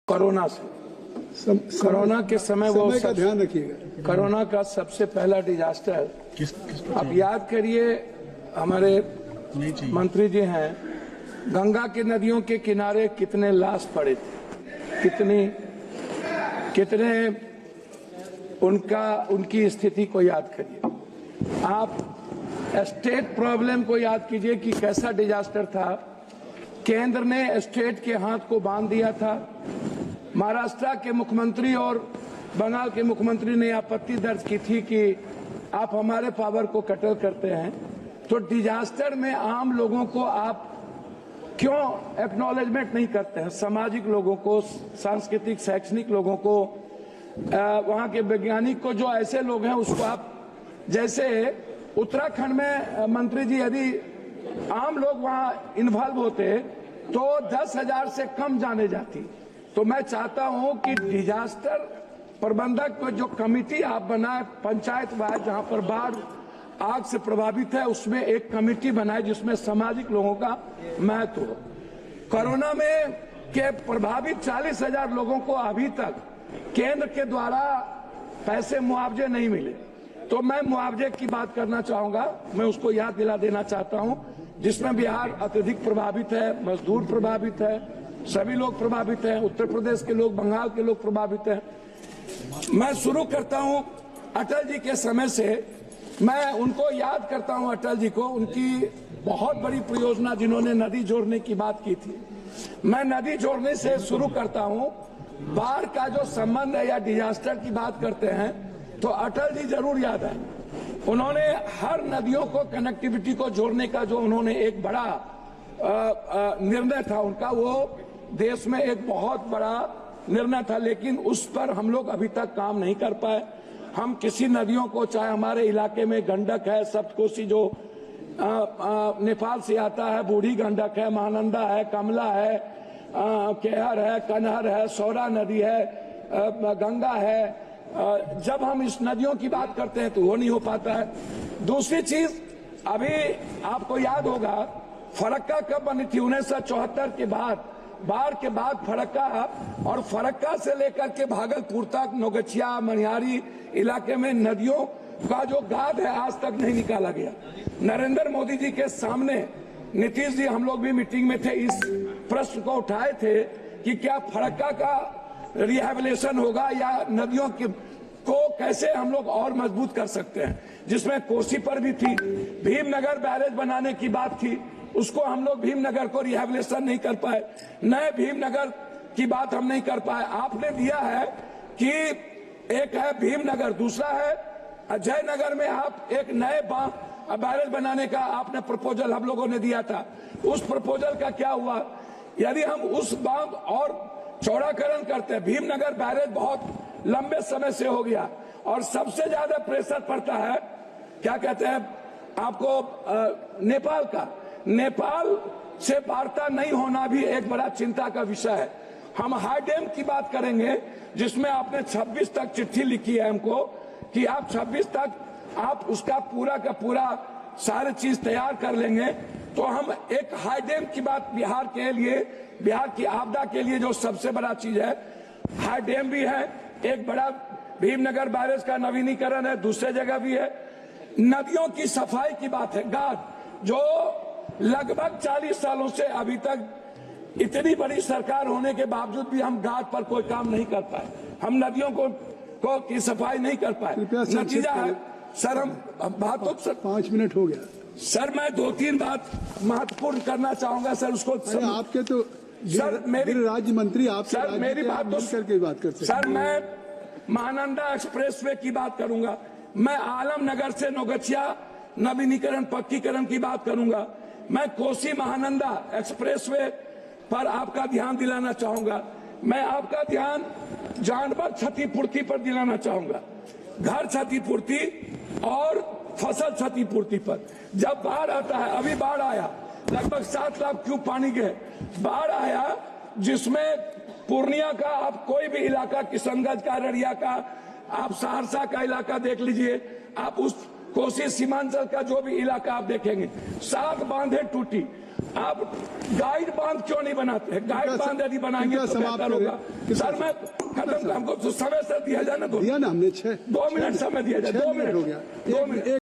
Corona से corona के समय वो का ध्यान रखिएगा। कोरोना का सबसे पहला डिजास्टर अब याद करिए, हमारे मंत्री जी हैं, गंगा की नदियों के किनारे कितने लाश पड़े थे, कितने उनकी स्थिति को याद करिए। आप स्टेट प्रॉब्लम को याद कीजिए कि कैसा डिजास्टर था। केंद्र ने स्टेट के हाथ को बांध दिया था। महाराष्ट्र के मुख्यमंत्री और बंगाल के मुख्यमंत्री ने आपत्ति दर्ज की थी कि आप हमारे पावर को कटल करते हैं। तो डिजास्टर में आम लोगों को आप क्यों एक्नॉलेजमेंट नहीं करते हैं? सामाजिक लोगों को, सांस्कृतिक शैक्षणिक लोगों को, वहां के वैज्ञानिक को, जो ऐसे लोग हैं उसको आप, जैसे उत्तराखंड में मंत्री जी यदि आम लोग वहां इन्वॉल्व होते तो 10,000 से कम जाने जाती। तो मैं चाहता हूं कि डिजास्टर प्रबंधक को जो कमेटी आप बनाए पंचायत वाइज, जहां पर बाढ़ आग से प्रभावित है, उसमें एक कमेटी बनाए जिसमें सामाजिक लोगों का महत्व हो। कोरोना में के प्रभावित 40,000 लोगों को अभी तक केंद्र के द्वारा पैसे मुआवजे नहीं मिले। तो मैं मुआवजे की बात करना चाहूंगा, मैं उसको याद दिला देना चाहता हूं, जिसमें बिहार अत्यधिक प्रभावित है, मजदूर प्रभावित है, सभी लोग प्रभावित हैं, उत्तर प्रदेश के लोग, बंगाल के लोग प्रभावित हैं। मैं शुरू करता हूं अटल जी के समय से। मैं उनको याद करता हूं, अटल जी को, उनकी बहुत बड़ी परियोजना जिन्होंने नदी जोड़ने की बात की थी। मैं नदी जोड़ने से शुरू करता हूं। बाढ़ का जो संबंध है या डिजास्टर की बात करते हैं तो अटल जी जरूर याद है। उन्होंने हर नदियों को, कनेक्टिविटी को जोड़ने का जो उन्होंने एक बड़ा निर्णय था उनका, वो देश में एक बहुत बड़ा निर्णय था, लेकिन उस पर हम लोग अभी तक काम नहीं कर पाए। हम किसी नदियों को, चाहे हमारे इलाके में गंडक है, सप्तकोशी जो नेपाल से आता है, बूढ़ी गंडक है, महानंदा है, कमला है, केहर है, कनहर है, सौरा नदी है, गंगा है। जब हम इस नदियों की बात करते हैं तो वो नहीं हो पाता है। दूसरी चीज, अभी आपको याद होगा फरक्का कब बनी थी? 1974 के बाद, बाढ़ के बाद फरक्का, और फरक्का से लेकर के भागलपुर तक, नौगछिया, मनिहारी इलाके में नदियों का जो गाद है आज तक नहीं निकाला गया। नरेंद्र मोदी जी के सामने नीतीश जी, हम लोग भी मीटिंग में थे, इस प्रश्न को उठाए थे कि क्या फरक्का का रिहेबिलिटेशन होगा या नदियों को कैसे हम लोग और मजबूत कर सकते हैं, जिसमें कोसी पर भी थी। भीमनगर बैरेज बनाने की बात थी, उसको हम लोग भीमनगर को रिहेबिलिटेशन नहीं कर पाए, नए भीमनगर की बात हम नहीं कर पाए। आपने दिया है कि एक है भीमनगर, दूसरा है अजयनगर में आप एक नए बैरेज बनाने का आपने प्रपोजल हम लोगों ने दिया था। उस प्रपोजल का क्या हुआ? यदि हम उस बांध और चौड़ाकरण करते हैं, भीमनगर बैरेज बहुत लंबे समय से हो गया और सबसे ज्यादा प्रेशर पड़ता है, क्या कहते हैं आपको, नेपाल का। नेपाल से वार्ता नहीं होना भी एक बड़ा चिंता का विषय है। हम हाई डैम की बात करेंगे, जिसमें आपने 26 तक चिट्ठी लिखी है हमको कि आप 26 तक आप उसका पूरा का पूरा सारी चीज तैयार कर लेंगे। तो हम एक हाई डैम की बात बिहार के लिए, बिहार की आपदा के लिए जो सबसे बड़ा चीज है, हाई डैम भी है, एक बड़ा भीमनगर बैरेज का नवीनीकरण है, दूसरे जगह भी है। नदियों की सफाई की बात है, गाद, जो लगभग 40 सालों से अभी तक इतनी बड़ी सरकार होने के बावजूद भी हम गाद पर कोई काम नहीं कर पाए, हम नदियों को की सफाई नहीं कर पाए। नतीजा है सर, हम बात तो सर 5 मिनट हो गया सर, मैं 2-3 बात महत्वपूर्ण करना चाहूंगा सर, उसको आपके तो सर, मेरी राज्य मंत्री आप सर, मेरी बात तो करके बात कर सकते सर, मैं महानंदा एक्सप्रेसवे की बात करूंगा, मैं आलमनगर से नौगछिया नवीनीकरण पक्कीकरण की बात करूंगा, मैं कोसी महानंदा एक्सप्रेसवे पर आपका ध्यान दिलाना चाहूंगा, मैं आपका ध्यान जानवर क्षतिपूर्ति पर दिलाना चाहूंगा, घर क्षतिपूर्ति और फसल क्षतिपूर्ति पर। जब बाढ़ आता है, अभी बाढ़ आया, लगभग 7 लाख क्यूब पानी के बाढ़ आया, जिसमें पूर्णिया का आप कोई भी इलाका, किशनगंज का, अररिया का, आप सहरसा का इलाका देख लीजिए, आप उस कोसी सीमांचल का जो भी इलाका आप देखेंगे, 7 बांधे टूटी। आप गाइड बांध क्यों नहीं बनाते हैं? गाइड बांध यदि बनाएंगे तो बेहतर होगा। सर मैं खत्म, हमको समय से दिया जाए ना, दिया ना हमने 6 2 मिनट समय दिया जाए, 2 मिनट हो गया। 2 मिनट